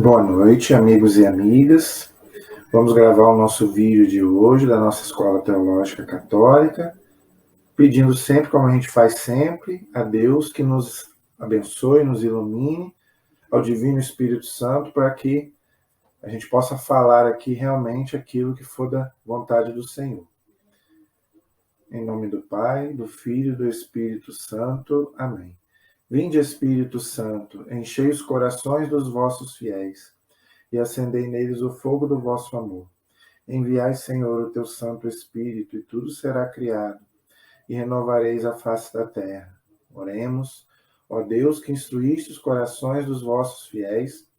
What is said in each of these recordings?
Boa noite, amigos e amigas. Vamos gravar o nosso vídeo de hoje da nossa Escola Teológica Católica, pedindo sempre, como a gente faz sempre, a Deus que nos abençoe, nos ilumine, ao Divino Espírito Santo, para que a gente possa falar aqui realmente aquilo que for da vontade do Senhor. Em nome do Pai, do Filho e do Espírito Santo. Amém. Vinde, Espírito Santo, enchei os corações dos vossos fiéis e acendei neles o fogo do vosso amor. Enviai, Senhor, o teu Santo Espírito, e tudo será criado, e renovareis a face da terra. Oremos, ó Deus, que instruíste os corações dos vossos fiéis,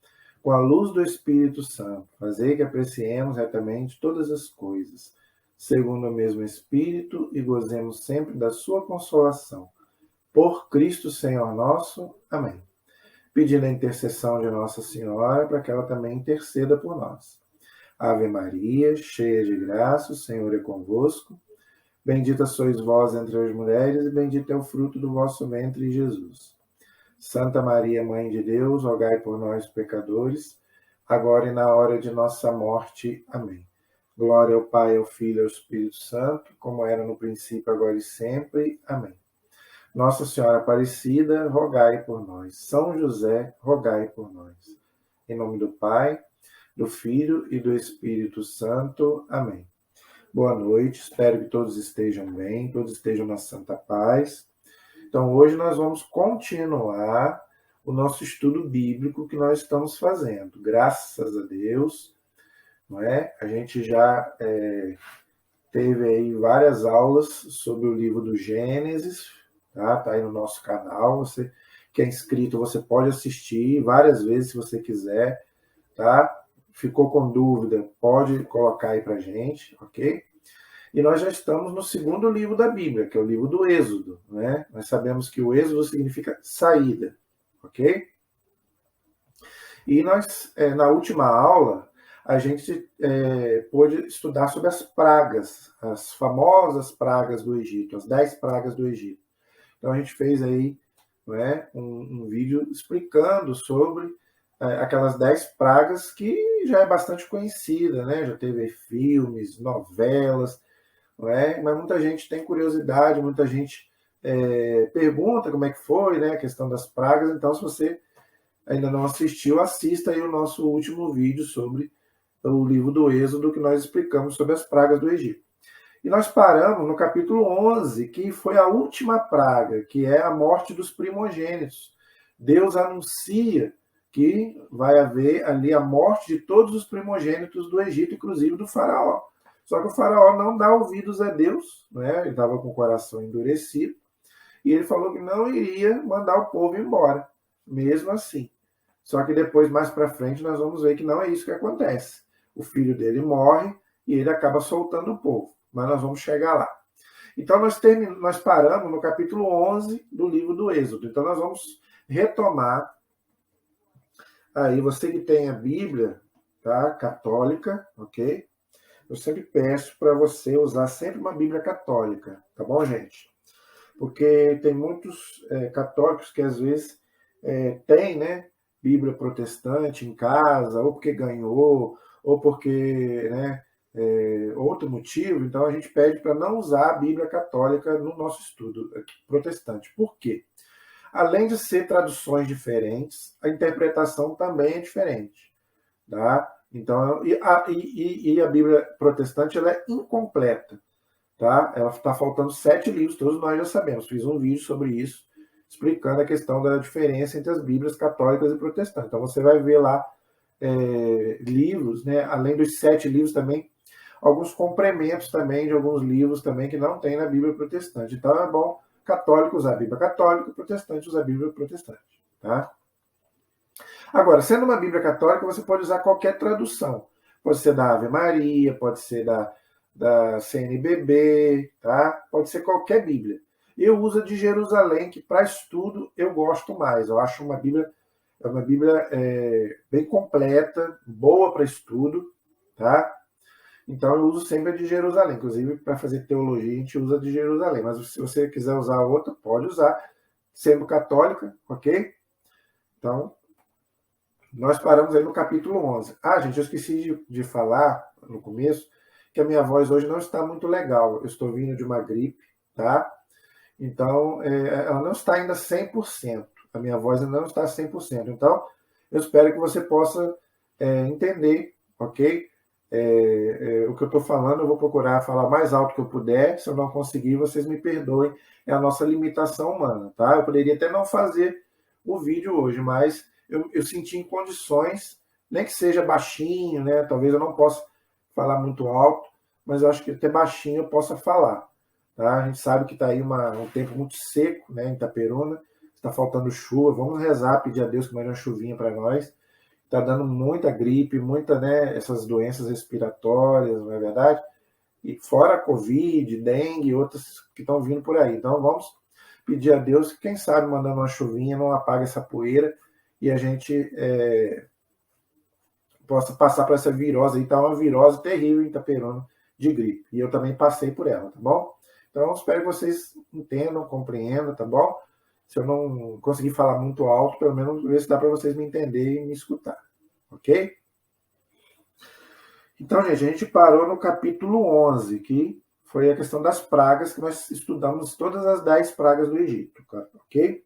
com a luz do Espírito Santo, fazei que apreciemos retamente todas as coisas, segundo o mesmo Espírito, e gozemos sempre da sua consolação. Por Cristo Senhor nosso. Amém. Pedindo a intercessão de Nossa Senhora, para que ela também interceda por nós. Ave Maria, cheia de graça, o Senhor é convosco. Bendita sois vós entre as mulheres, e bendito é o fruto do vosso ventre, Jesus. Santa Maria, Mãe de Deus, rogai por nós, pecadores, agora e na hora de nossa morte. Amém. Glória ao Pai, ao Filho e ao Espírito Santo, como era no princípio, agora e sempre. Amém. Nossa Senhora Aparecida, rogai por nós. São José, rogai por nós. Em nome do Pai, do Filho e do Espírito Santo. Amém. Boa noite, espero que todos estejam bem, todos estejam na santa paz. Então, hoje nós vamos continuar o nosso estudo bíblico que nós estamos fazendo. Graças a Deus, não é? A gente já teve aí várias aulas sobre o livro do Gênesis, tá aí no nosso canal. Você que é inscrito, você pode assistir várias vezes se você quiser, tá? Ficou com dúvida, pode colocar aí pra gente, ok? E nós já estamos no segundo livro da Bíblia, que é o livro do Êxodo, né? Nós sabemos que o Êxodo significa saída, ok? E nós, na última aula, a gente pôde estudar sobre as pragas, as famosas pragas do Egito, as 10 pragas do Egito. Então a gente fez aí, né, um vídeo explicando sobre aquelas 10 pragas que já é bastante conhecida, né? Já teve filmes, novelas, não é? Mas muita gente tem curiosidade, muita gente pergunta como é que foi, né, a questão das pragas. Então, se você ainda não assistiu, assista aí o nosso último vídeo sobre o livro do Êxodo, que nós explicamos sobre as pragas do Egito. E nós paramos no capítulo 11, que foi a última praga, que é a morte dos primogênitos. Deus anuncia que vai haver ali a morte de todos os primogênitos do Egito, inclusive do faraó. Só que o faraó não dá ouvidos a Deus, né? Ele estava com o coração endurecido, e ele falou que não iria mandar o povo embora, mesmo assim. Só que depois, mais para frente, nós vamos ver que não é isso que acontece. O filho dele morre e ele acaba soltando o povo. Mas nós vamos chegar lá. Então, nós paramos no capítulo 11 do livro do Êxodo. Então, nós vamos retomar. Aí, você que tem a Bíblia, tá, católica, ok? Eu sempre peço para você usar sempre uma Bíblia católica, tá bom, gente? Porque tem muitos católicos que, às vezes, tem, né, Bíblia protestante em casa, ou porque ganhou, ou porque, né, outro motivo. Então a gente pede para não usar a Bíblia católica no nosso estudo protestante. Por quê? Além de ser traduções diferentes, a interpretação também é diferente, tá? Então, a Bíblia protestante ela é incompleta, tá? Ela está faltando 7 livros, todos nós já sabemos. Fiz um vídeo sobre isso, explicando a questão da diferença entre as Bíblias católicas e protestantes. Então você vai ver lá livros, né? Além dos 7 livros também, alguns complementos também de alguns livros também que não tem na Bíblia protestante. Então é bom católico usar a Bíblia católica, protestante usar a Bíblia protestante, tá? Agora, sendo uma Bíblia católica, você pode usar qualquer tradução. Pode ser da Ave Maria, pode ser da CNBB, tá? Pode ser qualquer Bíblia. Eu uso a de Jerusalém, que para estudo eu gosto mais. Eu acho uma Bíblia bem completa, boa para estudo, tá? Então eu uso sempre a de Jerusalém. Inclusive, para fazer teologia, a gente usa a de Jerusalém. Mas se você quiser usar outra, pode usar, sendo católica, ok? Então, Nós paramos aí no capítulo 11. Ah, gente, eu esqueci de falar no começo que a minha voz hoje não está muito legal. Eu estou vindo de uma gripe, tá? Então, ela não está ainda 100%. A minha voz ainda não está 100%. Então, eu espero que você possa entender, ok? O que eu estou falando, eu vou procurar falar mais alto que eu puder. Se eu não conseguir, vocês me perdoem. É a nossa limitação humana, tá? Eu poderia até não fazer o vídeo hoje, mas eu senti em condições, nem que seja baixinho, né? Talvez eu não possa falar muito alto, mas eu acho que até baixinho eu possa falar. Tá? A gente sabe que está aí um tempo muito seco, né, em Itaperuna, está faltando chuva. Vamos rezar, pedir a Deus que mande uma chuvinha para nós. Está dando muita gripe, muita, né, essas doenças respiratórias, não é verdade? E fora a Covid, dengue e outras que estão vindo por aí. Então vamos pedir a Deus que, quem sabe, mandando uma chuvinha, não apague essa poeira e a gente possa passar por essa virose aí. Está uma virose terrível em Itaperuna de gripe. E eu também passei por ela, tá bom? Então, espero que vocês entendam, compreendam, tá bom? Se eu não conseguir falar muito alto, pelo menos ver se dá para vocês me entenderem e me escutar, ok? Então, gente, a gente parou no capítulo 11, que foi a questão das pragas, que nós estudamos todas as 10 pragas do Egito, ok?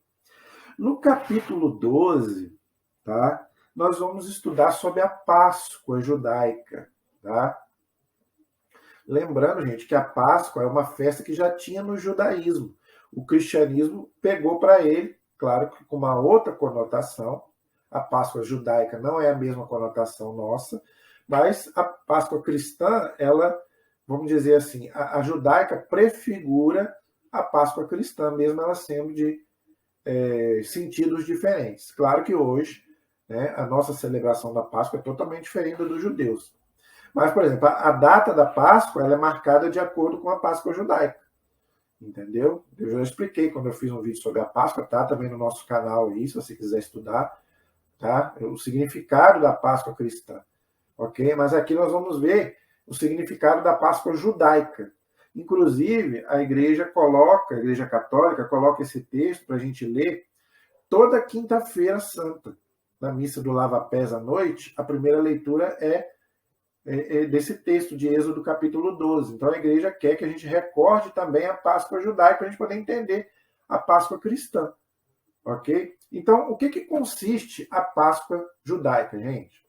No capítulo 12, tá? Nós vamos estudar sobre a Páscoa judaica, tá? Lembrando, gente, que a Páscoa é uma festa que já tinha no judaísmo. O cristianismo pegou para ele, claro que com uma outra conotação. A Páscoa judaica não é a mesma conotação nossa, mas a Páscoa cristã, ela, vamos dizer assim, a judaica prefigura a Páscoa cristã, mesmo ela sendo de sentidos diferentes. Claro que hoje, né, a nossa celebração da Páscoa é totalmente diferente dos judeus. Mas, por exemplo, a data da Páscoa ela é marcada de acordo com a Páscoa judaica. Entendeu? Eu já expliquei quando eu fiz um vídeo sobre a Páscoa, tá também no nosso canal aí, se você quiser estudar, tá? O significado da Páscoa cristã, ok? Mas aqui nós vamos ver o significado da Páscoa judaica. Inclusive, a Igreja Católica coloca esse texto para a gente ler toda quinta-feira santa. Na missa do Lava-Pés à noite, a primeira leitura é desse texto de Êxodo capítulo 12. Então a igreja quer que a gente recorde também a Páscoa judaica para a gente poder entender a Páscoa cristã, ok? Então, o que consiste a Páscoa judaica, gente?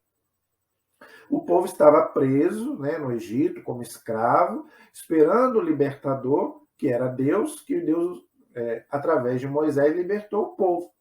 O povo estava preso, né, no Egito como escravo, esperando o libertador, que era Deus, que Deus, através de Moisés, libertou o povo.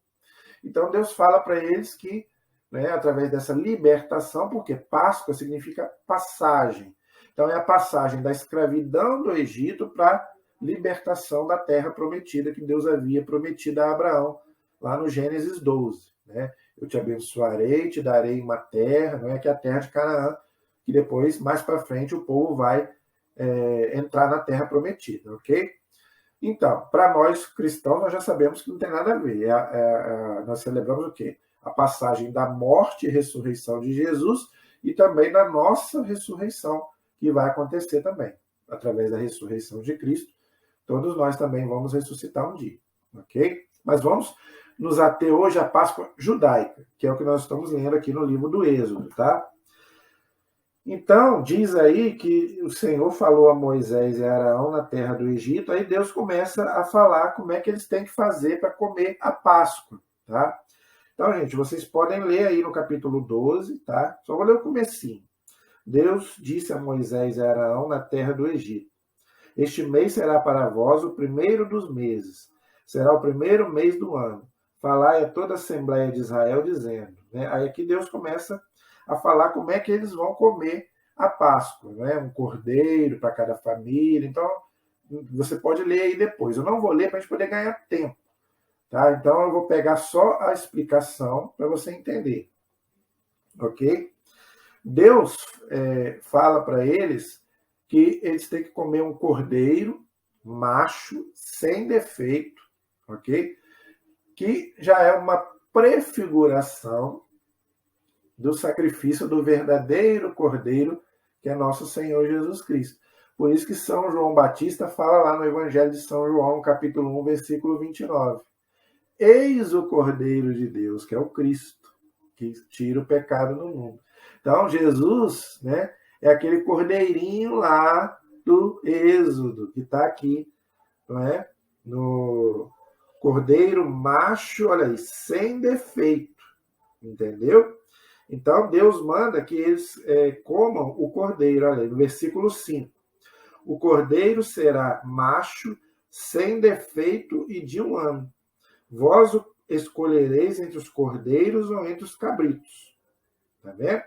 Então Deus fala para eles que, né, através dessa libertação, porque Páscoa significa passagem. Então, é a passagem da escravidão do Egito para a libertação da terra prometida que Deus havia prometido a Abraão, lá no Gênesis 12. Né? Eu te abençoarei, te darei uma terra, não é que é a terra de Canaã, que depois, mais para frente, o povo vai entrar na terra prometida, ok? Então, para nós cristãos, nós já sabemos que não tem nada a ver. Nós celebramos o quê? A passagem da morte e ressurreição de Jesus e também da nossa ressurreição, que vai acontecer também. Através da ressurreição de Cristo, todos nós também vamos ressuscitar um dia, ok? Mas vamos nos ater hoje à Páscoa judaica, que é o que nós estamos lendo aqui no livro do Êxodo, tá? Então, diz aí que o Senhor falou a Moisés e a Arão na terra do Egito, aí Deus começa a falar como é que eles têm que fazer para comer a Páscoa, tá? Então, gente, vocês podem ler aí no capítulo 12, tá? Só vou ler o comecinho. Deus disse a Moisés e a Arão na terra do Egito: Este mês será para vós o primeiro dos meses. Será o primeiro mês do ano. Falai a toda a Assembleia de Israel, dizendo... Né? Aí aqui Deus começa a falar como é que eles vão comer a Páscoa. Né? Um cordeiro para cada família. Então, você pode ler aí depois. Eu não vou ler para a gente poder ganhar tempo. Tá? Então, eu vou pegar só a explicação para você entender. Ok? Deus fala para eles que eles têm que comer um cordeiro macho, sem defeito, ok? Que já é uma prefiguração do sacrifício do verdadeiro cordeiro, que é nosso Senhor Jesus Cristo. Por isso que São João Batista fala lá no Evangelho de São João, capítulo 1, versículo 29. Eis o Cordeiro de Deus, que é o Cristo, que tira o pecado do mundo. Então, Jesus, né, é aquele cordeirinho lá do Êxodo, que está aqui, não é? No cordeiro macho, olha aí, sem defeito, entendeu? Então, Deus manda que eles comam o cordeiro, olha aí, no versículo 5. O cordeiro será macho, sem defeito e de 1 ano. Vós o escolhereis entre os cordeiros ou entre os cabritos. Tá vendo?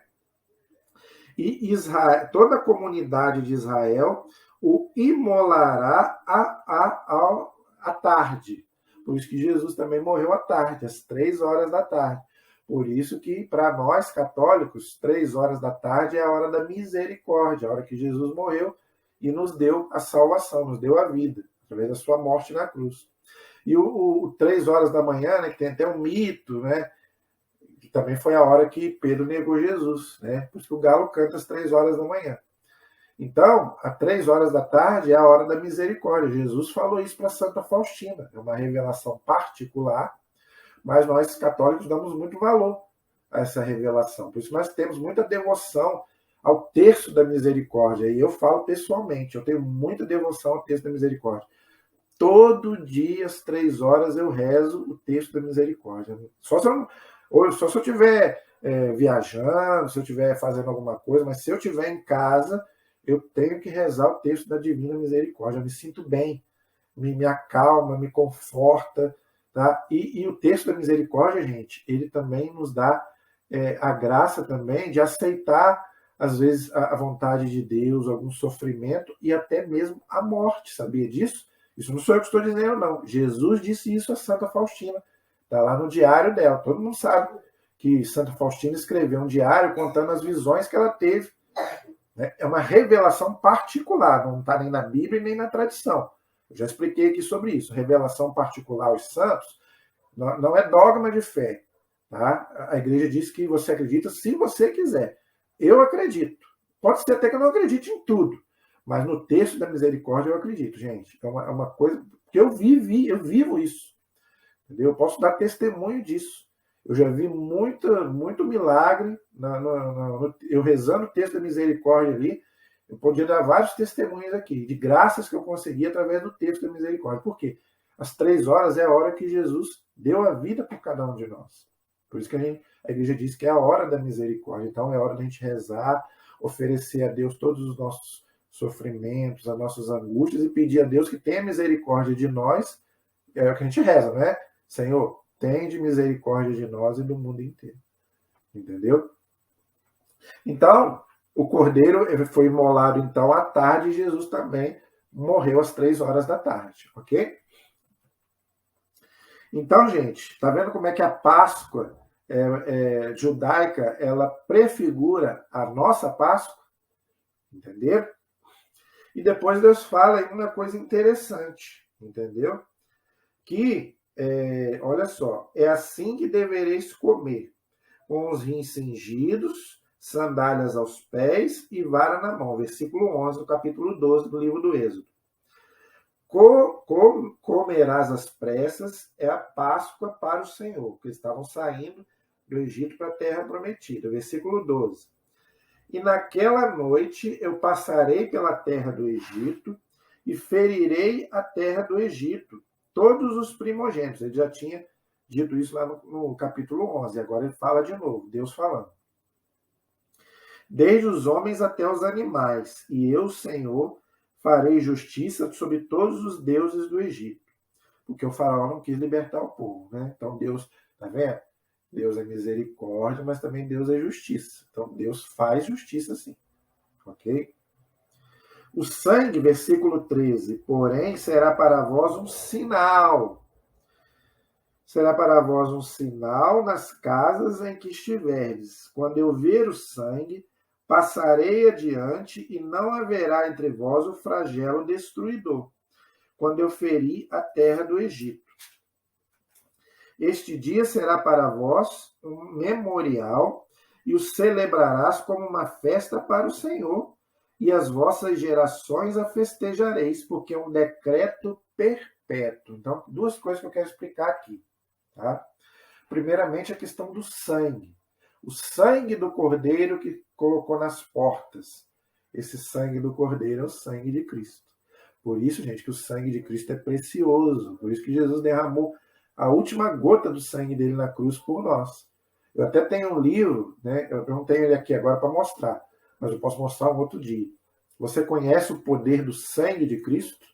E Israel, toda a comunidade de Israel o imolará à tarde. Por isso que Jesus também morreu à tarde, às 3 horas da tarde. Por isso que, para nós católicos, 3 horas da tarde é a hora da misericórdia, a hora que Jesus morreu e nos deu a salvação, nos deu a vida, através da sua morte na cruz. E o 3 horas da manhã, né, que tem até um mito, né, que também foi a hora que Pedro negou Jesus, né? Por isso que o galo canta às 3 horas da manhã. Então, às 3 horas da tarde é a hora da misericórdia. Jesus falou isso para Santa Faustina. É uma revelação particular, mas nós católicos damos muito valor a essa revelação. Por isso nós temos muita devoção ao terço da misericórdia. E eu falo pessoalmente, eu tenho muita devoção ao terço da misericórdia. Todo dia, às 3 horas, eu rezo o terço da misericórdia. Só se eu estiver viajando, se eu estiver fazendo alguma coisa, mas se eu estiver em casa, eu tenho que rezar o texto da Divina Misericórdia. Eu me sinto bem, me acalma, me conforta. Tá? E o texto da misericórdia, gente, ele também nos dá a graça também de aceitar, às vezes, a vontade de Deus, algum sofrimento e até mesmo a morte. Sabia disso? Isso não sou eu que estou dizendo, não. Jesus disse isso a Santa Faustina. Está lá no diário dela. Todo mundo sabe que Santa Faustina escreveu um diário contando as visões que ela teve. Né? É uma revelação particular, não está nem na Bíblia nem na tradição. Eu já expliquei aqui sobre isso. Revelação particular aos santos não é dogma de fé. Tá? A igreja diz que você acredita se você quiser. Eu acredito. Pode ser até que eu não acredite em tudo. Mas no texto da misericórdia eu acredito, gente. É uma coisa que eu vivo isso. Entendeu? Eu posso dar testemunho disso. Eu já vi muito milagre eu rezando o texto da misericórdia ali. Eu podia dar vários testemunhos aqui, de graças que eu consegui através do texto da misericórdia. Por quê? Às 3 horas é a hora que Jesus deu a vida por cada um de nós. Por isso que a igreja diz que é a hora da misericórdia. Então é hora da gente rezar, oferecer a Deus todos os nossos sofrimentos, as nossas angústias e pedir a Deus que tenha misericórdia de nós. É o que a gente reza, não é? Senhor, tende misericórdia de nós e do mundo inteiro. Entendeu? Então, o cordeiro foi imolado então à tarde e Jesus também morreu às 3 horas da tarde, ok? Então, gente, tá vendo como é que a Páscoa judaica, ela prefigura a nossa Páscoa? Entenderam? E depois Deus fala aí uma coisa interessante, entendeu? Que, olha só, é assim que devereis comer, com os rins cingidos, sandálias aos pés e vara na mão. Versículo 11 do capítulo 12 do livro do Êxodo. Comerás às pressas, é a Páscoa para o Senhor, porque eles estavam saindo do Egito para a terra prometida. Versículo 12. E naquela noite eu passarei pela terra do Egito e ferirei a terra do Egito, todos os primogênitos. Ele já tinha dito isso lá no capítulo 11, agora ele fala de novo, Deus falando. Desde os homens até os animais, e eu, Senhor, farei justiça sobre todos os deuses do Egito. Porque o faraó não quis libertar o povo, né? Então Deus, tá vendo? Deus é misericórdia, mas também Deus é justiça. Então Deus faz justiça sim. Ok? O sangue, versículo 13, porém será para vós um sinal. Será para vós um sinal nas casas em que estiverdes. Quando eu ver o sangue, passarei adiante e não haverá entre vós o flagelo destruidor, quando eu ferir a terra do Egito. Este dia será para vós um memorial e o celebrarás como uma festa para o Senhor, e as vossas gerações a festejareis, porque é um decreto perpétuo. Então, 2 coisas que eu quero explicar aqui. Tá? Primeiramente, a questão do sangue. O sangue do Cordeiro que colocou nas portas. Esse sangue do Cordeiro é o sangue de Cristo. Por isso, gente, que o sangue de Cristo é precioso. Por isso que Jesus derramou a última gota do sangue dele na cruz por nós. Eu até tenho um livro, né? Eu não tenho ele aqui agora para mostrar, mas eu posso mostrar um outro dia. Você conhece o poder do sangue de Cristo?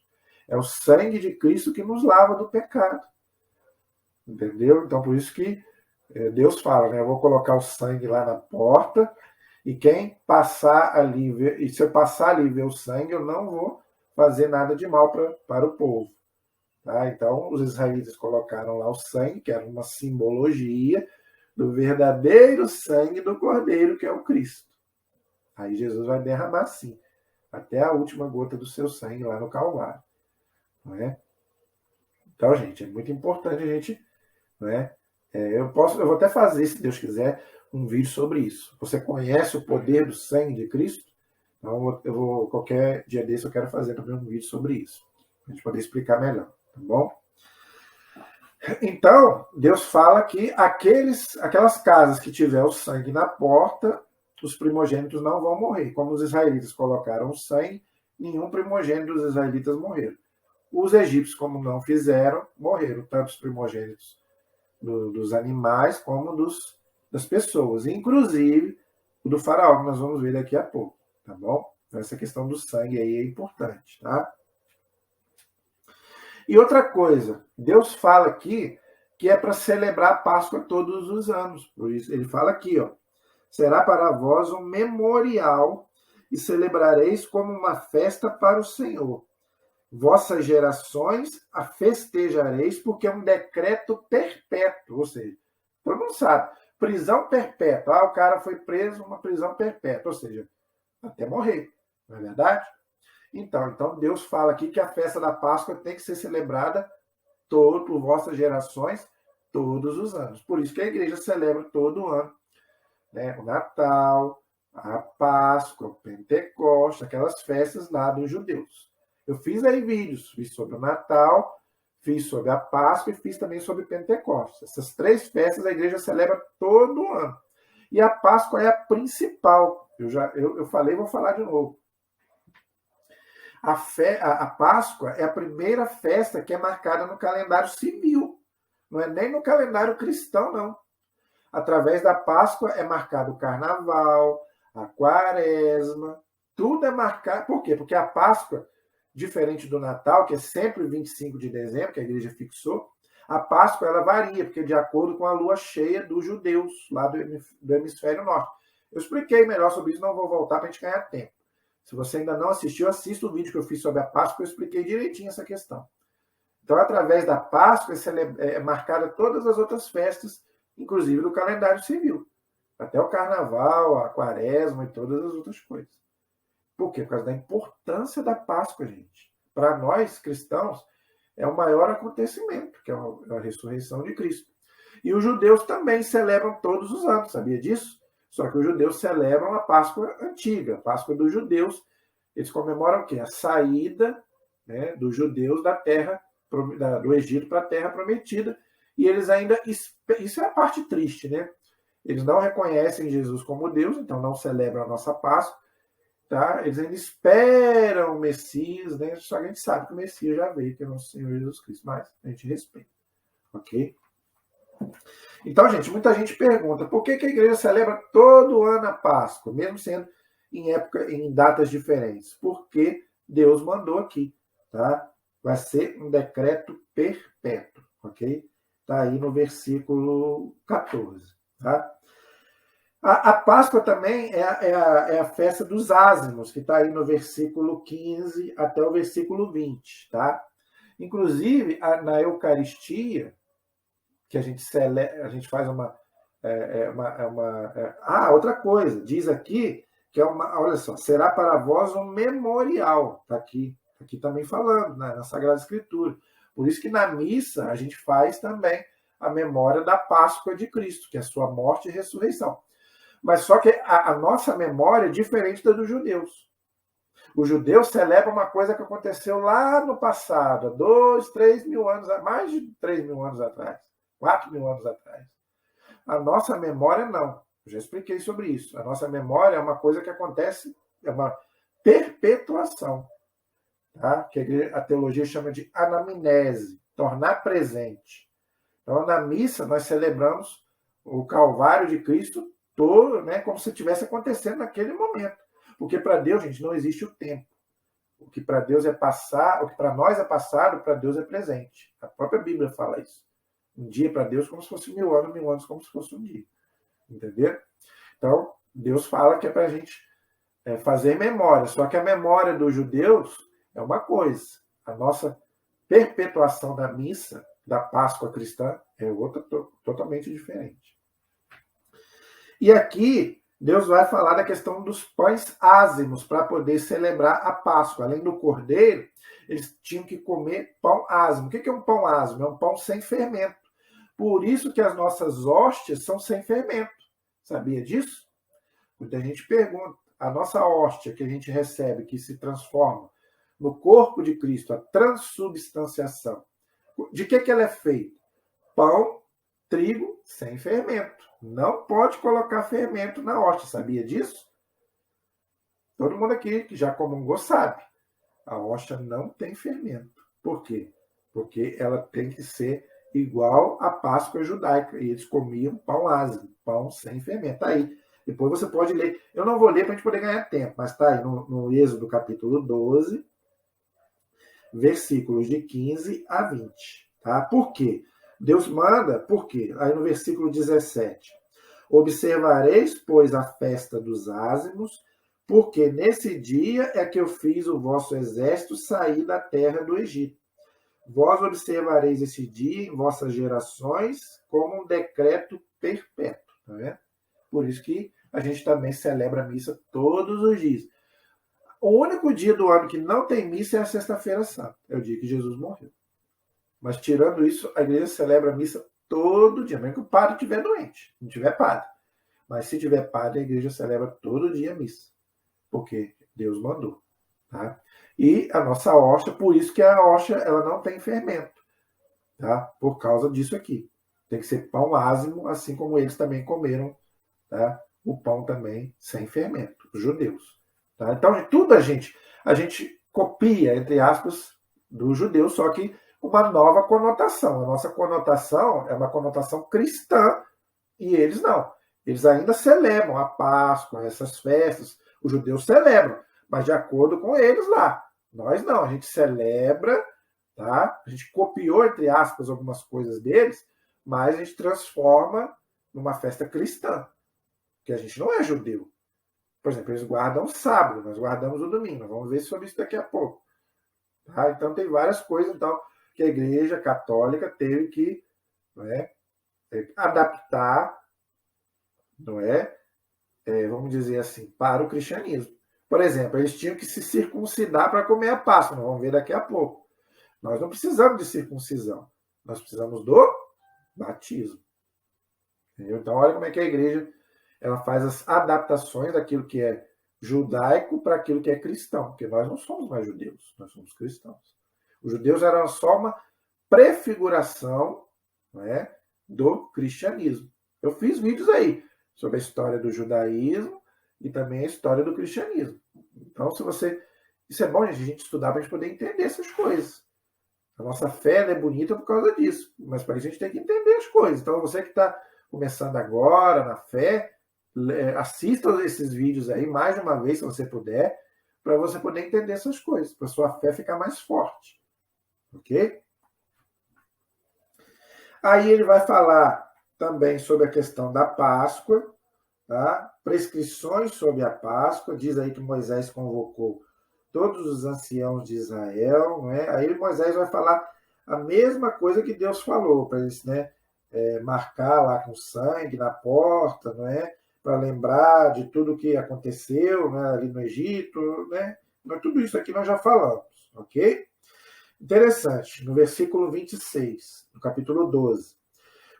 É o sangue de Cristo que nos lava do pecado. Entendeu? Então, por isso que Deus fala, né? Eu vou colocar o sangue lá na porta e quem passar ali, e se eu passar ali e ver o sangue, eu não vou fazer nada de mal para o povo. Tá? Então, os israelitas colocaram lá o sangue, que era uma simbologia do verdadeiro sangue do Cordeiro, que é o Cristo. Aí Jesus vai derramar, sim, até a última gota do seu sangue lá no Calvário. Não é? Então, gente, é muito importante a gente... Não é? Eu vou até fazer, se Deus quiser, um vídeo sobre isso. Você conhece o poder do sangue de Cristo? Então, qualquer dia desse eu quero fazer também um vídeo sobre isso, para a gente poder explicar melhor, tá bom? Então, Deus fala que aquelas casas que tiver o sangue na porta, os primogênitos não vão morrer. Como os israelitas colocaram o sangue, nenhum primogênito dos israelitas morreram. Os egípcios, como não fizeram, morreram, tanto os primogênitos dos animais como das pessoas, inclusive o do faraó, que nós vamos ver daqui a pouco, tá bom? Então, essa questão do sangue aí é importante, tá? E outra coisa, Deus fala aqui que é para celebrar a Páscoa todos os anos. Por isso, ele fala aqui, ó, será para vós um memorial e celebrareis como uma festa para o Senhor. Vossas gerações a festejareis, porque é um decreto perpétuo. Ou seja, todo mundo sabe, prisão perpétua. O cara foi preso, uma prisão perpétua, ou seja, até morrer, não é verdade? Então Deus fala aqui que a festa da Páscoa tem que ser celebrada por vossas gerações todos os anos. Por isso que a igreja celebra todo ano, né? O Natal, a Páscoa, o Pentecostes, aquelas festas lá dos judeus. Eu fiz aí vídeos, fiz sobre o Natal, fiz sobre a Páscoa e fiz também sobre o Pentecostes. Essas 3 festas a igreja celebra todo ano. E a Páscoa é a principal. Eu falei, vou falar de novo. A Páscoa é a primeira festa que é marcada no calendário civil. Não é nem no calendário cristão, não. Através da Páscoa é marcado o Carnaval, a Quaresma, tudo é marcado. Por quê? Porque a Páscoa, diferente do Natal, que é sempre 25 de dezembro, que a igreja fixou, a Páscoa ela varia, porque de acordo com a lua cheia dos judeus, lá do hemisfério norte. Eu expliquei melhor sobre isso, não vou voltar para a gente ganhar tempo. Se você ainda não assistiu, assista o vídeo que eu fiz sobre a Páscoa, eu expliquei direitinho essa questão. Então, através da Páscoa, é marcada todas as outras festas, inclusive do calendário civil. Até o Carnaval, a Quaresma e todas as outras coisas. Por quê? Por causa da importância da Páscoa, gente. Para nós, cristãos, é o maior acontecimento, que é a ressurreição de Cristo. E os judeus também celebram todos os anos, sabia disso? Só que os judeus celebram a Páscoa antiga, a Páscoa dos judeus. Eles comemoram o quê? A saída, né, dos judeus da terra, do Egito para a terra prometida. E eles ainda... Isso é a parte triste, né? Eles não reconhecem Jesus como Deus, então não celebram a nossa Páscoa. Tá? Eles ainda esperam o Messias, né? Só que a gente sabe que o Messias já veio, que é o nosso Senhor Jesus Cristo, mas a gente respeita. Ok? Então, gente, muita gente pergunta por que a igreja celebra todo ano a Páscoa, mesmo sendo em datas diferentes? Porque Deus mandou aqui, tá? Vai ser um decreto perpétuo, ok? Está aí no versículo 14, tá? A Páscoa também é a festa dos ázimos, que está aí no versículo 15 até o versículo 20, tá? Inclusive, na Eucaristia, que a gente faz outra coisa, diz aqui que olha só, será para vós um memorial, tá aqui também falando, né, na Sagrada Escritura. Por isso que na missa a gente faz também a memória da Páscoa de Cristo, que é a sua morte e ressurreição. Mas só que a nossa memória é diferente da dos judeus. Os judeus celebram uma coisa que aconteceu lá no passado, há 2, 3 mil anos, mais de 3 mil anos atrás, 4 mil anos atrás. A nossa memória não. Eu já expliquei sobre isso. A nossa memória é uma coisa que acontece, é uma perpetuação, tá? Que a teologia chama de anamnese, tornar presente. Então, na missa, nós celebramos o Calvário de Cristo todo, né, como se estivesse acontecendo naquele momento. Porque para Deus, gente, não existe o tempo. O que para Deus é passar, o que para nós é passado, para Deus é presente. A própria Bíblia fala isso. Um dia para Deus como se fosse 1000 anos como se fosse um dia. Entendeu? Então, Deus fala que é para a gente fazer memória. Só que a memória dos judeus é uma coisa. A nossa perpetuação da missa, da Páscoa cristã, é outra totalmente diferente. E aqui, Deus vai falar da questão dos pães ázimos para poder celebrar a Páscoa. Além do cordeiro, eles tinham que comer pão ázimo. O que é um pão ázimo? É um pão sem fermento. Por isso que as nossas hóstias são sem fermento. Sabia disso? Muita gente pergunta. A nossa hóstia que a gente recebe, que se transforma no corpo de Cristo, a transubstanciação, de que ela é feita? Pão, trigo sem fermento. Não pode colocar fermento na hóstia. Sabia disso? Todo mundo aqui que já comungou sabe. A hóstia não tem fermento. Por quê? Porque ela tem que ser igual à Páscoa judaica. E eles comiam pão ázimo, pão sem fermento. Tá aí. Depois você pode ler. Eu não vou ler para a gente poder ganhar tempo, mas está aí no Êxodo capítulo 12, versículos de 15 a 20. Tá? Por quê? Deus manda, por quê? Aí no versículo 17. Observareis, pois, a festa dos ázimos, porque nesse dia é que eu fiz o vosso exército sair da terra do Egito. Vós observareis esse dia em vossas gerações como um decreto perpétuo. Tá vendo? Por isso que a gente também celebra a missa todos os dias. O único dia do ano que não tem missa é a Sexta-feira Santa. É o dia que Jesus morreu. Mas tirando isso, a igreja celebra a missa todo dia, mesmo que o padre estiver doente, não tiver padre. Mas se tiver padre, a igreja celebra todo dia a missa. Porque Deus mandou. Tá? E a nossa hóstia, por isso que a hóstia ela não tem fermento. Tá? Por causa disso aqui. Tem que ser pão ázimo, assim como eles também comeram, tá? O pão também sem fermento, os judeus. Tá? Então, tudo a gente copia, entre aspas, dos judeus, só que uma nova conotação. A nossa conotação é uma conotação cristã e eles não. Eles ainda celebram a Páscoa, essas festas. Os judeus celebram, mas de acordo com eles lá. Nós não, a gente celebra, tá? A gente copiou, entre aspas, algumas coisas deles, mas a gente transforma numa festa cristã. Porque a gente não é judeu. Por exemplo, eles guardam o sábado, nós guardamos o domingo. Nós vamos ver sobre isso daqui a pouco. Tá? Então tem várias coisas então, que a Igreja Católica teve que, não é, adaptar, não é, vamos dizer assim, para o cristianismo. Por exemplo, eles tinham que se circuncidar para comer a Páscoa. Nós vamos ver daqui a pouco. Nós não precisamos de circuncisão. Nós precisamos do batismo. Entendeu? Então, olha como é que a igreja ela faz as adaptações daquilo que é judaico para aquilo que é cristão. Porque nós não somos mais judeus, nós somos cristãos. Os judeus eram só uma prefiguração, não é, do cristianismo. Eu fiz vídeos aí sobre a história do judaísmo e também a história do cristianismo. Então, se você... Isso é bom, gente, a gente estudar para a gente poder entender essas coisas. A nossa fé é bonita por causa disso, mas para isso a gente tem que entender as coisas. Então, você que está começando agora na fé, assista esses vídeos aí mais de uma vez, se você puder, para você poder entender essas coisas, para sua fé ficar mais forte. Ok? Aí ele vai falar também sobre a questão da Páscoa, tá? Prescrições sobre a Páscoa. Diz aí que Moisés convocou todos os anciãos de Israel, não é? Aí Moisés vai falar a mesma coisa que Deus falou, para eles, né, marcar lá com sangue na porta, não é? Para lembrar de tudo que aconteceu, né, ali no Egito, né? Mas tudo isso aqui nós já falamos, ok? Interessante, no versículo 26, no capítulo 12.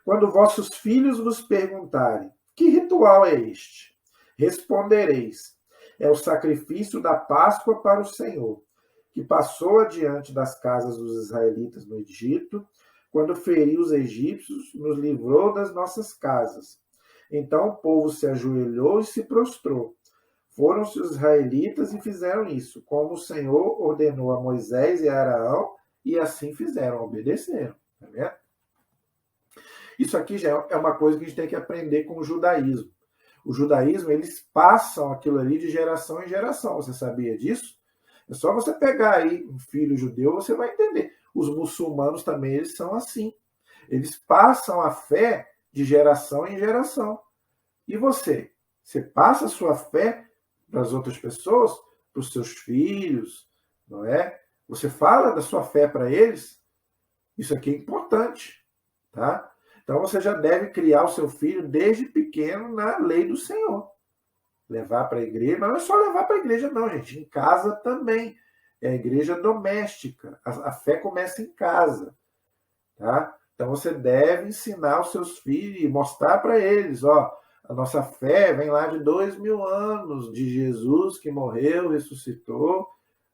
Quando vossos filhos vos perguntarem, que ritual é este? Respondereis, é o sacrifício da Páscoa para o Senhor, que passou adiante das casas dos israelitas no Egito, quando feriu os egípcios, nos livrou das nossas casas. Então o povo se ajoelhou e se prostrou. Foram-se os israelitas e fizeram isso, como o Senhor ordenou a Moisés e a Araão, e assim fizeram, obedeceram. Tá vendo? Isso aqui já é uma coisa que a gente tem que aprender com o judaísmo. O judaísmo, eles passam aquilo ali de geração em geração. Você sabia disso? É só você pegar aí um filho judeu, você vai entender. Os muçulmanos também, eles são assim. Eles passam a fé de geração em geração. E você? Você passa a sua fé para as outras pessoas, para os seus filhos, não é? Você fala da sua fé para eles? Isso aqui é importante, tá? Então você já deve criar o seu filho desde pequeno na lei do Senhor. Levar para a igreja, mas não é só levar para a igreja, não, gente. Em casa também. É a igreja doméstica. A fé começa em casa, tá? Então você deve ensinar os seus filhos e mostrar para eles, ó, a nossa fé vem lá de 2000 anos, de Jesus que morreu, ressuscitou.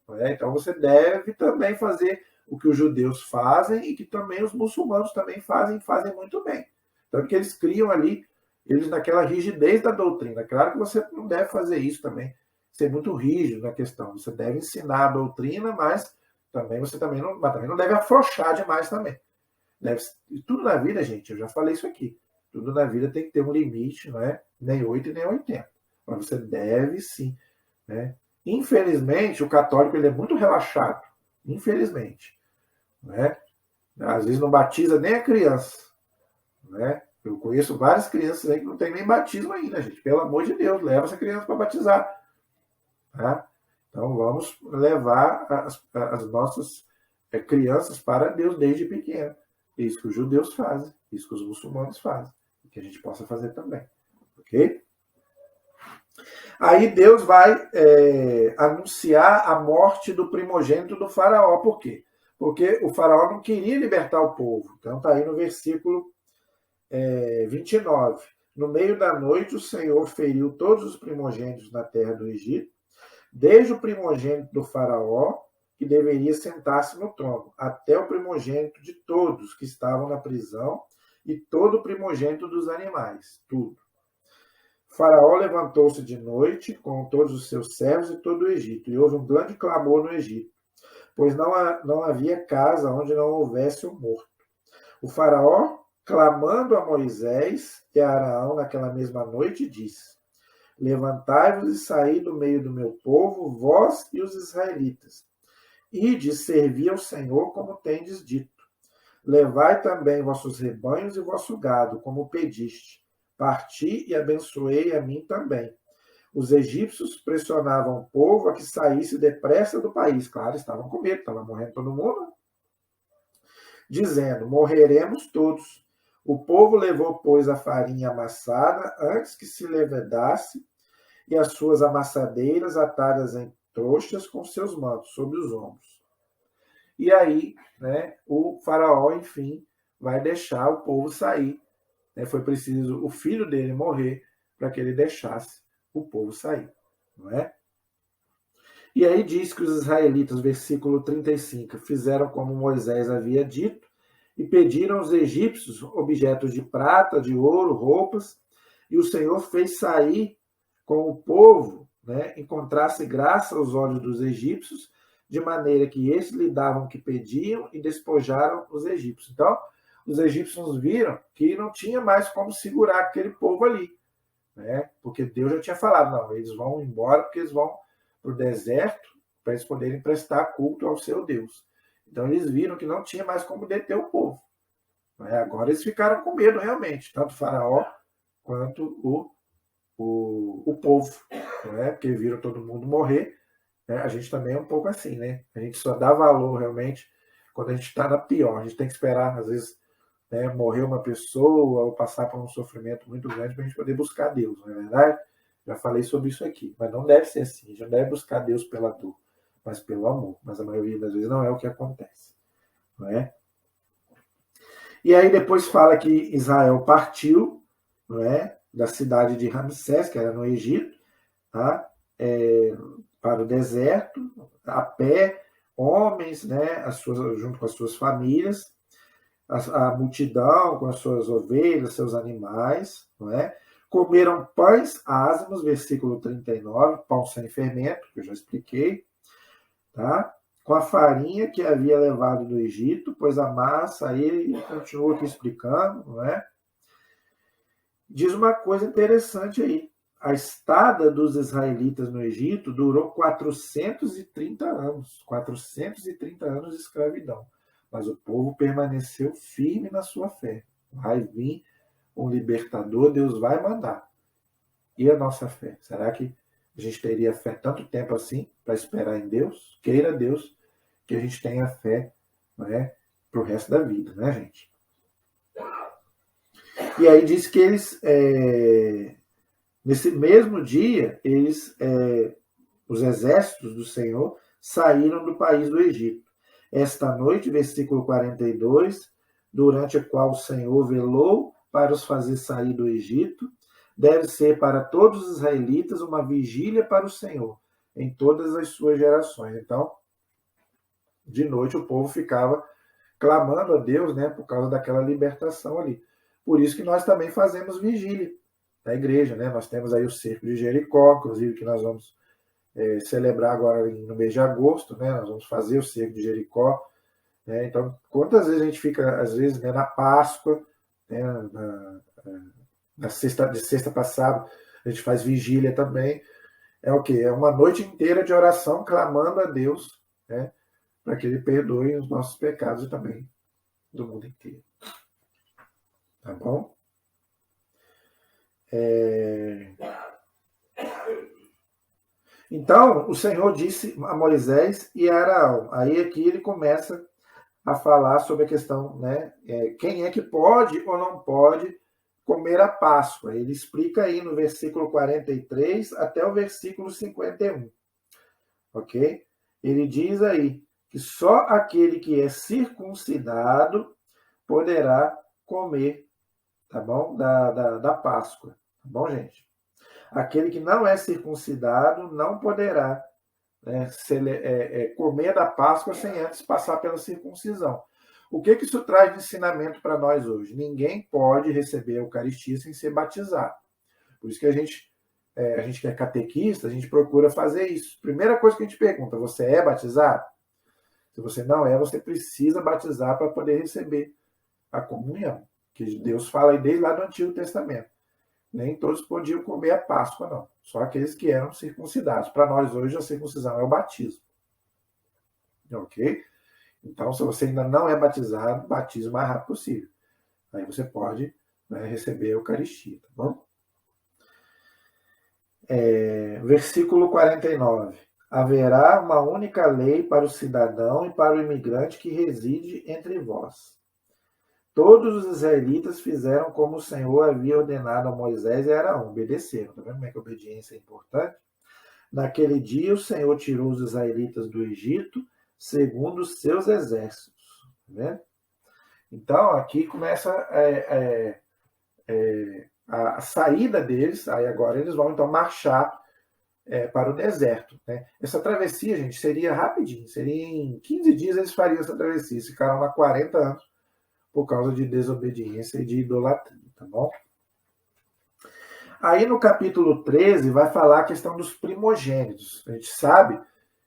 Né? Então você deve também fazer o que os judeus fazem e que também os muçulmanos também fazem muito bem. Tanto que eles criam ali, eles naquela rigidez da doutrina. Claro que você não deve fazer isso também, ser muito rígido na questão. Você deve ensinar a doutrina, mas também você também não deve afrouxar demais também. Tudo na vida, gente, eu já falei isso aqui. Tudo na vida tem que ter um limite, não é? Nem 8 e nem 80. Mas você deve sim, né? Infelizmente, o católico ele é muito relaxado. Infelizmente. Né? Às vezes não batiza nem a criança. Né? Eu conheço várias crianças aí que não tem nem batismo ainda, gente. Pelo amor de Deus, leva essa criança para batizar. Tá? Então vamos levar as nossas crianças para Deus desde pequeno. Isso que os judeus fazem, isso que os muçulmanos fazem. E que a gente possa fazer também. Ok? Aí Deus vai anunciar a morte do primogênito do faraó. Por quê? Porque o faraó não queria libertar o povo. Então está aí no versículo 29. No meio da noite o Senhor feriu todos os primogênitos na terra do Egito, desde o primogênito do faraó, que deveria sentar-se no trono, até o primogênito de todos que estavam na prisão e todo o primogênito dos animais, tudo. Faraó levantou-se de noite com todos os seus servos e todo o Egito, e houve um grande clamor no Egito, pois não havia casa onde não houvesse um morto. O faraó, clamando a Moisés e a Araão naquela mesma noite, disse: Levantai-vos e saí do meio do meu povo, vós e os israelitas. Ide servir ao Senhor como tendes dito. Levai também vossos rebanhos e vosso gado, como pediste. Parti e abençoei a mim também. Os egípcios pressionavam o povo a que saísse depressa do país. Claro, estavam com medo, estava morrendo todo mundo. Dizendo, morreremos todos. O povo levou, pois, a farinha amassada antes que se levedasse e as suas amassadeiras atadas em trouxas com seus mantos sobre os ombros. E aí, né, o faraó, enfim, vai deixar o povo sair. Foi preciso o filho dele morrer para que ele deixasse o povo sair. Não é? E aí diz que os israelitas, versículo 35, fizeram como Moisés havia dito e pediram aos egípcios objetos de prata, de ouro, roupas, e o Senhor fez sair com o povo, né, encontrasse graça aos olhos dos egípcios, de maneira que estes lhe davam o que pediam e despojaram os egípcios. Então, os egípcios viram que não tinha mais como segurar aquele povo ali, né? Porque Deus já tinha falado, não, eles vão embora porque eles vão para o deserto para eles poderem prestar culto ao seu Deus. Então eles viram que não tinha mais como deter o povo. Agora eles ficaram com medo realmente, tanto o faraó quanto o povo, né? Porque viram todo mundo morrer. Né? A gente também é um pouco assim, né? A gente só dá valor realmente quando a gente está na pior. A gente tem que esperar, às vezes, né, morrer uma pessoa ou passar por um sofrimento muito grande para a gente poder buscar Deus, não é verdade? Já falei sobre isso aqui, mas não deve ser assim. A gente não deve buscar Deus pela dor, mas pelo amor. Mas a maioria das vezes não é o que acontece, não é? E aí depois fala que Israel partiu, não é, da cidade de Ramsés, que era no Egito, tá? Para o deserto, a pé, homens, né, junto com as suas famílias, a multidão com as suas ovelhas, seus animais, não é? Comeram pães ázimos, versículo 39, pão sem fermento, que eu já expliquei, tá? Com a farinha que havia levado do Egito, pois a massa, aí ele continua aqui explicando, não é? Diz uma coisa interessante aí. A estada dos israelitas no Egito durou 430 anos. 430 anos de escravidão. Mas o povo permaneceu firme na sua fé. Vai vir um libertador, Deus vai mandar. E a nossa fé? Será que a gente teria fé tanto tempo assim para esperar em Deus? Queira Deus que a gente tenha fé, não é, para o resto da vida, né, gente? E aí diz que eles, nesse mesmo dia, os exércitos do Senhor saíram do país do Egito. Esta noite, versículo 42, durante a qual o Senhor velou para os fazer sair do Egito, deve ser para todos os israelitas uma vigília para o Senhor, em todas as suas gerações. Então, de noite o povo ficava clamando a Deus, né, por causa daquela libertação ali. Por isso que nós também fazemos vigília na igreja, né? Nós temos aí o cerco de Jericó, inclusive, que nós vamos celebrar agora no mês de agosto, né? Nós vamos fazer o cerco de Jericó, né? Então, quantas vezes a gente fica, às vezes, né, na Páscoa, né, de sexta passada, a gente faz vigília também. É o quê? É uma noite inteira de oração, clamando a Deus, né, para que Ele perdoe os nossos pecados e também do mundo inteiro. Tá bom? Então, o Senhor disse a Moisés e a Araão. Aí aqui ele começa a falar sobre a questão, né? Quem é que pode ou não pode comer a Páscoa. Ele explica aí no versículo 43 até o versículo 51. Ok? Ele diz aí que só aquele que é circuncidado poderá comer, tá bom? Da Páscoa. Tá bom, gente? Aquele que não é circuncidado não poderá, né, comer da Páscoa sem antes passar pela circuncisão. O que isso traz de ensinamento para nós hoje? Ninguém pode receber a Eucaristia sem ser batizado. Por isso que a gente que é catequista, a gente procura fazer isso. Primeira coisa que a gente pergunta, você é batizado? Se você não é, você precisa batizar para poder receber a comunhão, que Deus fala aí desde lá do Antigo Testamento. Nem todos podiam comer a Páscoa, não. Só aqueles que eram circuncidados. Para nós, hoje, a circuncisão é o batismo. Ok? Então, se você ainda não é batizado, batize o mais rápido possível. Aí você pode, né, receber a Eucaristia, tá bom? Versículo 49. Haverá uma única lei para o cidadão e para o imigrante que reside entre vós. Todos os israelitas fizeram como o Senhor havia ordenado a Moisés e a Araão. Obedeceram. Está vendo como é que a obediência é importante? Naquele dia, o Senhor tirou os israelitas do Egito, segundo os seus exércitos. Tá vendo? Então, aqui começa a saída deles. Aí agora eles vão, então, marchar para o deserto. Né? Essa travessia, gente, seria rapidinho. Seria em 15 dias eles fariam essa travessia. Eles ficaram lá 40 anos por causa de desobediência e de idolatria, tá bom? Aí no capítulo 13 vai falar a questão dos primogênitos. A gente sabe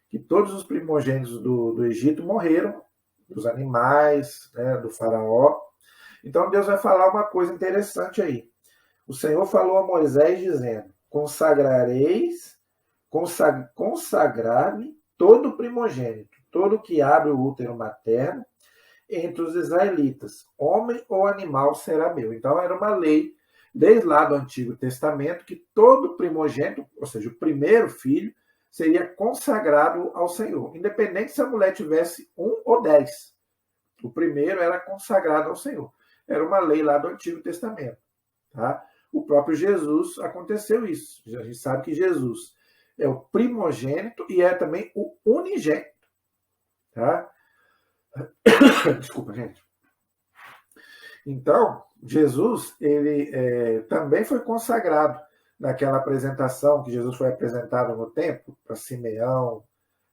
que todos os primogênitos do Egito morreram, dos animais, né, do faraó. Então Deus vai falar uma coisa interessante aí. O Senhor falou a Moisés dizendo, consagrar-me todo primogênito, todo que abre o útero materno, entre os israelitas, homem ou animal será meu. Então era uma lei, desde lá do Antigo Testamento, que todo primogênito, ou seja, o primeiro filho, seria consagrado ao Senhor, independente se a mulher tivesse 1 ou 10. O primeiro era consagrado ao Senhor. Era uma lei lá do Antigo Testamento. Tá? O próprio Jesus aconteceu isso. A gente sabe que Jesus é o primogênito e é também o unigênito. Tá? Desculpa, gente. Então, Jesus, ele também foi consagrado naquela apresentação que Jesus foi apresentado no templo para Simeão,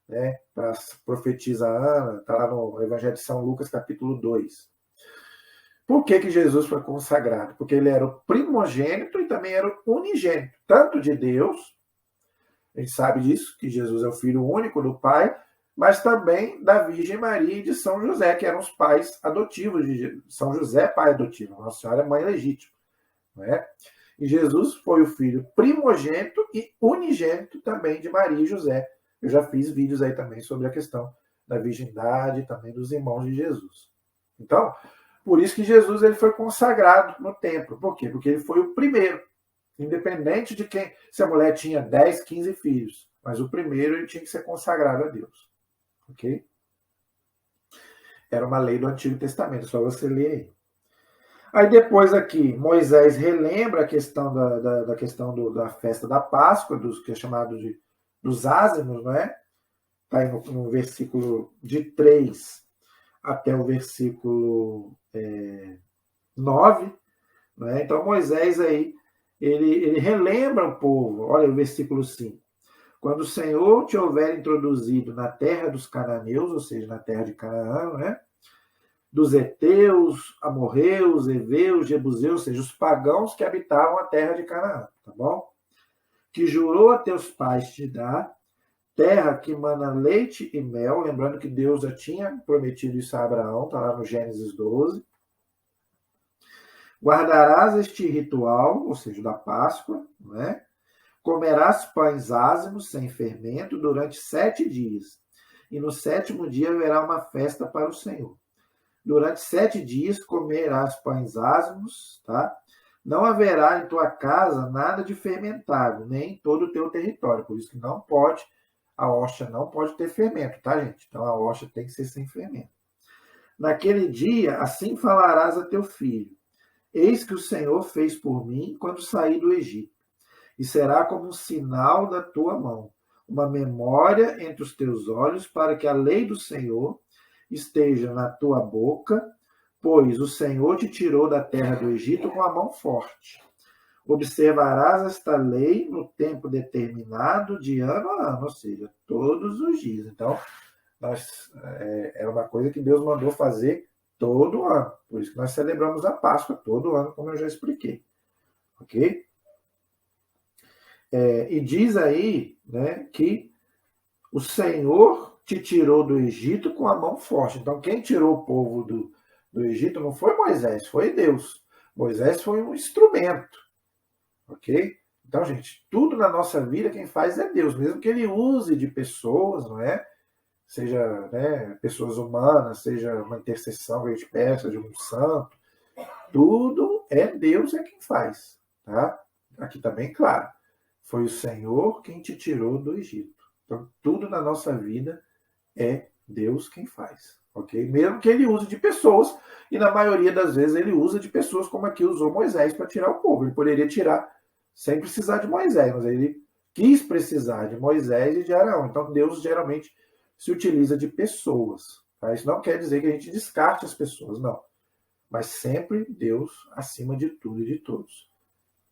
né, para a profetisa Ana, está lá no Evangelho de São Lucas, capítulo 2. Por que Jesus foi consagrado? Porque ele era o primogênito e também era o unigênito, tanto de Deus, a gente sabe disso, que Jesus é o filho único do Pai, mas também da Virgem Maria e de São José, que eram os pais adotivos de Jesus. São José, pai adotivo, Nossa Senhora é mãe legítima. Não é? E Jesus foi o filho primogênito e unigênito também de Maria e José. Eu já fiz vídeos aí também sobre a questão da virgindade, também dos irmãos de Jesus. Então, por isso que Jesus ele foi consagrado no templo. Por quê? Porque ele foi o primeiro. Independente de quem, se a mulher tinha 10, 15 filhos. Mas o primeiro ele tinha que ser consagrado a Deus. Ok? Era uma lei do Antigo Testamento, só você ler aí. Aí depois aqui, Moisés relembra a questão da questão da festa da Páscoa, que é chamado dos ázimos, não é? Está aí no versículo de 3 até o versículo 9. Não é? Então Moisés aí, ele relembra o povo. Olha o versículo 5. Quando o Senhor te houver introduzido na terra dos cananeus, ou seja, na terra de Canaã, né? Dos heteus, amorreus, heveus, jebuseus, ou seja, os pagãos que habitavam a terra de Canaã, tá bom? Que jurou a teus pais te dar, terra que mana leite e mel, lembrando que Deus já tinha prometido isso a Abraão, tá lá no Gênesis 12. Guardarás este ritual, ou seja, da Páscoa, né? Comerás pães ázimos, sem fermento, durante 7 dias, e no 7º dia haverá uma festa para o Senhor. Durante 7 dias comerás pães ázimos, tá? Não haverá em tua casa nada de fermentado, nem em todo o teu território. Por isso que não pode, a hóstia não pode ter fermento, tá, gente? Então a hóstia tem que ser sem fermento. Naquele dia, assim falarás a teu filho: eis que o Senhor fez por mim quando saí do Egito. E será como um sinal da tua mão, uma memória entre os teus olhos, para que a lei do Senhor esteja na tua boca, pois o Senhor te tirou da terra do Egito com a mão forte. Observarás esta lei no tempo determinado, de ano a ano, ou seja, todos os dias. Então, é uma coisa que Deus mandou fazer todo ano. Por isso que nós celebramos a Páscoa todo ano, como eu já expliquei. Ok? E diz aí, né, que o Senhor te tirou do Egito com a mão forte. Então, quem tirou o povo do Egito não foi Moisés, foi Deus. Moisés foi um instrumento. Ok? Então, gente, tudo na nossa vida quem faz é Deus, mesmo que ele use de pessoas, não é? Seja, né, pessoas humanas, seja uma intercessão que a gente peça de um santo, tudo é Deus é quem faz. Tá? Aqui está bem claro. Foi o Senhor quem te tirou do Egito. Então, tudo na nossa vida é Deus quem faz, ok? Mesmo que ele use de pessoas, e na maioria das vezes ele usa de pessoas como aqui usou Moisés para tirar o povo. Ele poderia tirar sem precisar de Moisés, mas ele quis precisar de Moisés e de Arão. Então, Deus geralmente se utiliza de pessoas. Tá? Isso não quer dizer que a gente descarte as pessoas, não. Mas sempre Deus acima de tudo e de todos.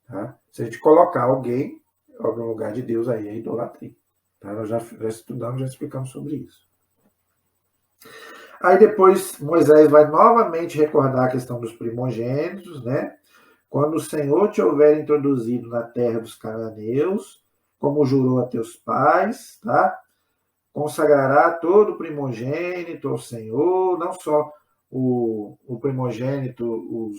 Tá? Se a gente colocar alguém no lugar de Deus, aí é idolatria. Tá? Nós já estudamos, já explicamos sobre isso. Aí depois Moisés vai novamente recordar a questão dos primogênitos, né? Quando o Senhor te houver introduzido na terra dos cananeus, como jurou a teus pais, tá? Consagrará todo o primogênito ao Senhor, não só o primogênito,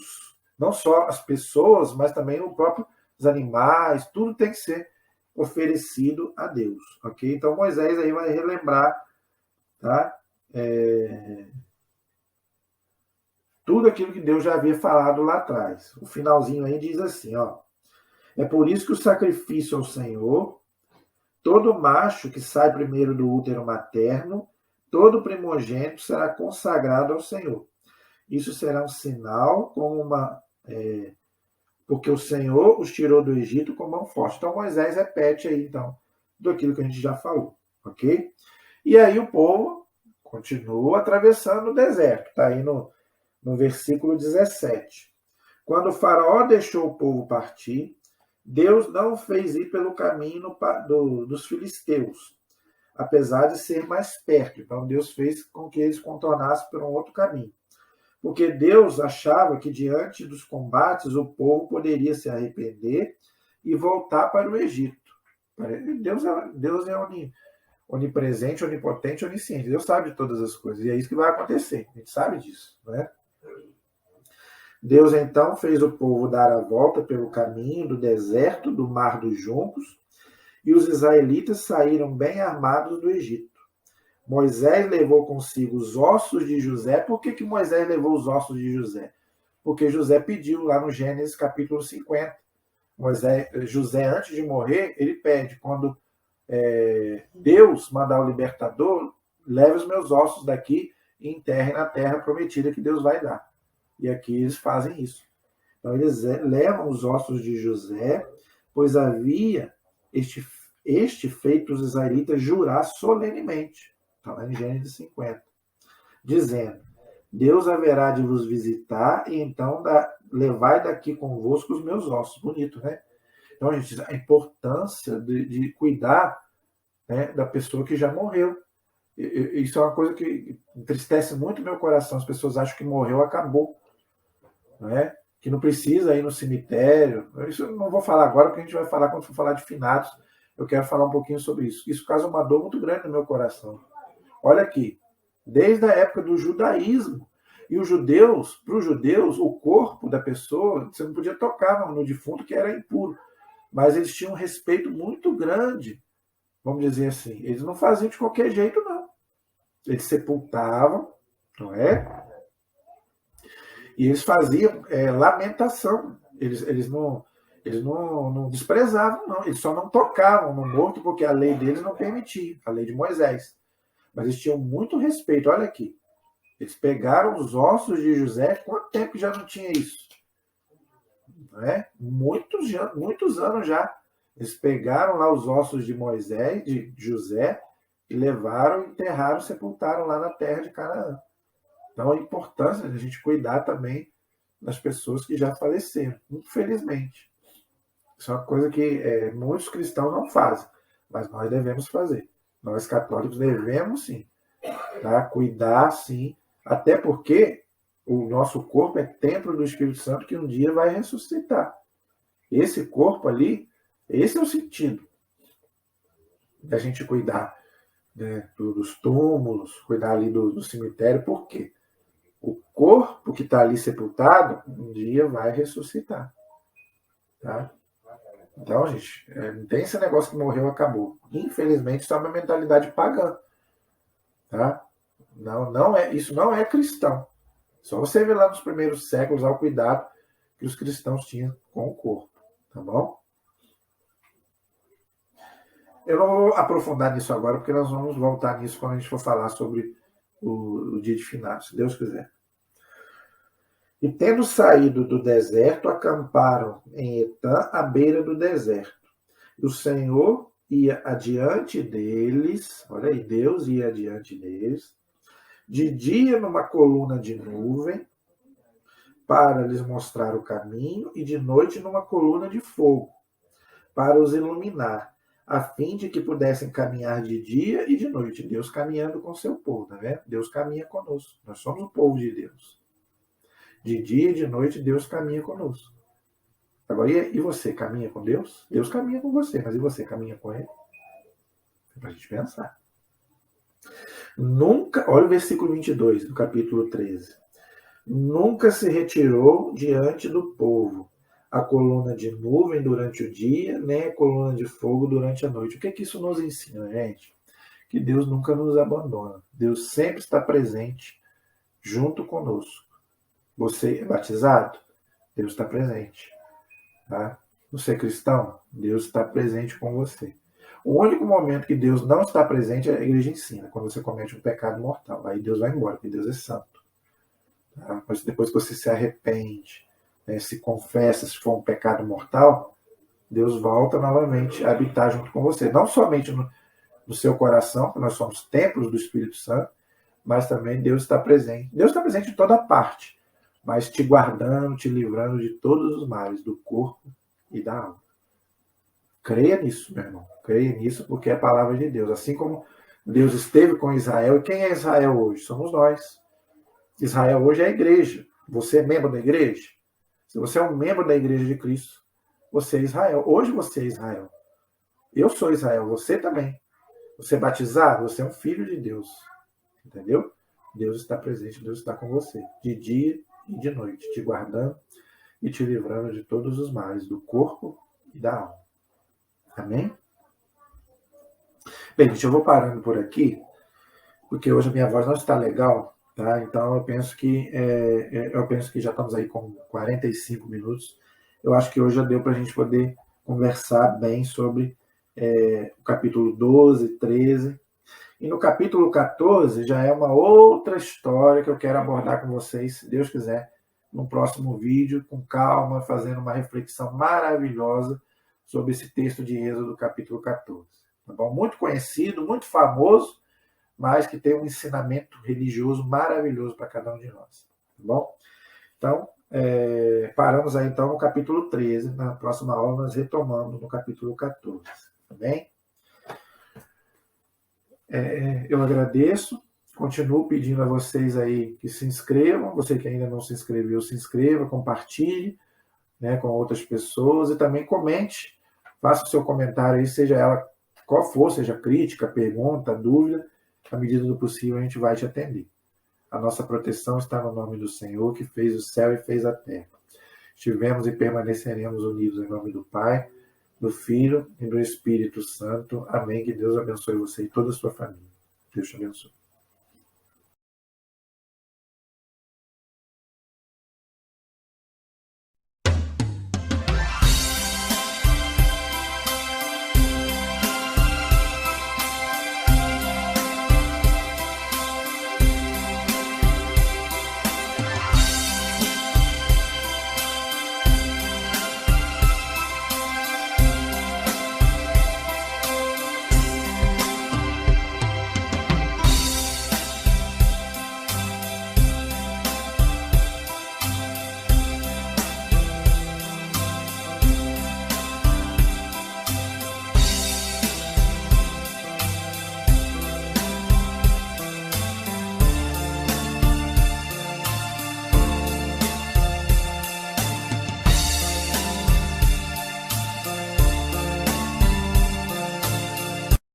não só as pessoas, mas também os animais, tudo tem que ser oferecido a Deus, ok? Então Moisés aí vai relembrar, tá? Tudo aquilo que Deus já havia falado lá atrás. O finalzinho aí diz assim, ó: é por isso que o sacrifício ao Senhor, todo macho que sai primeiro do útero materno, todo primogênito será consagrado ao Senhor. Isso será um sinal, porque o Senhor os tirou do Egito com mão forte. Então Moisés repete aí, então, daquilo que a gente já falou, ok? E aí o povo continua atravessando o deserto. Está aí no versículo 17. Quando o faraó deixou o povo partir, Deus não fez ir pelo caminho dos filisteus, apesar de ser mais perto. Então Deus fez com que eles contornassem por um outro caminho. porque Deus achava que diante dos combates o povo poderia se arrepender e voltar para o Egito. Deus é onipresente, onipotente, onisciente. Deus sabe de todas as coisas. E é isso que vai acontecer. A gente sabe disso, não é? Deus então fez o povo dar a volta pelo caminho do deserto, do mar dos juncos, e os israelitas saíram bem armados do Egito. Moisés levou consigo os ossos de José. Por que Moisés levou os ossos de José? Porque José pediu lá no Gênesis capítulo 50. José, antes de morrer, ele pede, quando Deus mandar o libertador, leve os meus ossos daqui e enterre na terra prometida que Deus vai dar. E aqui eles fazem isso. Então eles levam os ossos de José, pois havia este feito os israelitas jurar solenemente. Está lá em Gênesis 50. Dizendo, Deus haverá de vos visitar e então levai daqui convosco os meus ossos. Bonito, né? Então, gente, a importância de cuidar, né, da pessoa que já morreu. Isso é uma coisa que entristece muito o meu coração. As pessoas acham que morreu, acabou. Não é? Que não precisa ir no cemitério. Isso eu não vou falar agora, porque a gente vai falar quando for falar de finados. Eu quero falar um pouquinho sobre isso. Isso causa uma dor muito grande no meu coração. Olha aqui, desde a época do judaísmo, e os judeus, para os judeus, o corpo da pessoa, você não podia tocar no defunto, que era impuro. Mas eles tinham um respeito muito grande, vamos dizer assim. Eles não faziam de qualquer jeito, não. Eles sepultavam, não é? E eles faziam lamentação. Eles não desprezavam, não. Eles só não tocavam no morto porque a lei deles não permitia, a lei de Moisés. Mas eles tinham muito respeito. Olha aqui. Eles pegaram os ossos de José. Quanto tempo já não tinha isso? Não é? Muitos anos já. Eles pegaram lá os ossos de Moisés, de José, e levaram, enterraram, sepultaram lá na terra de Canaã. Então, a importância de a gente cuidar também das pessoas que já faleceram, infelizmente. Isso é uma coisa que muitos cristãos não fazem, mas nós devemos fazer. Nós católicos devemos, sim, tá? Cuidar, sim, até porque o nosso corpo é templo do Espírito Santo que um dia vai ressuscitar. Esse corpo ali, esse é o sentido da gente cuidar, né, dos túmulos, cuidar ali do cemitério. Por quê? O corpo que está ali sepultado, um dia vai ressuscitar. Tá? Então, gente, não tem esse negócio que morreu, acabou. Infelizmente, isso é uma mentalidade pagã. Tá? Isso não é cristão. Só você ver lá nos primeiros séculos ao cuidado que os cristãos tinham com o corpo. Tá bom? Eu não vou aprofundar nisso agora, porque nós vamos voltar nisso quando a gente for falar sobre o dia de finados, se Deus quiser. E tendo saído do deserto, acamparam em Etã, à beira do deserto. E o Senhor ia adiante deles, olha aí, Deus ia adiante deles, de dia numa coluna de nuvem, para lhes mostrar o caminho, e de noite numa coluna de fogo, para os iluminar, a fim de que pudessem caminhar de dia e de noite. Deus caminhando com o seu povo, tá vendo? Deus caminha conosco. Nós somos o povo de Deus. De dia e de noite, Deus caminha conosco. Agora, e você caminha com Deus? Deus caminha com você, mas e você caminha com Ele? É para a gente pensar. Nunca, olha o versículo 22 do capítulo 13. Nunca se retirou diante do povo a coluna de nuvem durante o dia, nem a coluna de fogo durante a noite. O que é que isso nos ensina, gente? Que Deus nunca nos abandona. Deus sempre está presente junto conosco. Você é batizado? Deus está presente. Tá? Você é cristão? Deus está presente com você. O único momento que Deus não está presente, a igreja ensina, quando você comete um pecado mortal. Aí Deus vai embora, porque Deus é santo. Tá? Mas depois que você se arrepende, né, se confessa, se for um pecado mortal, Deus volta novamente a habitar junto com você. Não somente no seu coração, porque nós somos templos do Espírito Santo, mas também Deus está presente. Deus está presente em toda parte, mas te guardando, te livrando de todos os males do corpo e da alma. Creia nisso, meu irmão. Creia nisso, porque é a palavra de Deus. Assim como Deus esteve com Israel, e quem é Israel hoje? Somos nós. Israel hoje é a igreja. Você é membro da igreja? Se você é um membro da igreja de Cristo, você é Israel. Hoje você é Israel. Eu sou Israel, você também. Você é batizado, você é um filho de Deus. Entendeu? Deus está presente, Deus está com você. De dia e de noite, te guardando e te livrando de todos os males, do corpo e da alma. Amém? Bem, gente, eu vou parando por aqui, porque hoje a minha voz não está legal, tá? Então eu penso que já estamos aí com 45 minutos. Eu acho que hoje já deu para a gente poder conversar bem sobre o capítulo 12, 13. E no capítulo 14 já é uma outra história que eu quero abordar com vocês, se Deus quiser, no próximo vídeo, com calma, fazendo uma reflexão maravilhosa sobre esse texto de Êxodo, capítulo 14. Tá bom? Muito conhecido, muito famoso, mas que tem um ensinamento religioso maravilhoso para cada um de nós. Tá bom? Então, paramos aí então no capítulo 13. Na próxima aula nós retomamos no capítulo 14. Tá bem? Eu agradeço. Continuo pedindo a vocês aí que se inscrevam. Você que ainda não se inscreveu, se inscreva, compartilhe, né, com outras pessoas e também comente. Faça o seu comentário aí, seja ela qual for, seja crítica, pergunta, dúvida. À medida do possível, a gente vai te atender. A nossa proteção está no nome do Senhor, que fez o céu e fez a terra. Estivemos e permaneceremos unidos em nome do Pai, do Filho e do Espírito Santo. Amém. Que Deus abençoe você e toda a sua família. Deus te abençoe.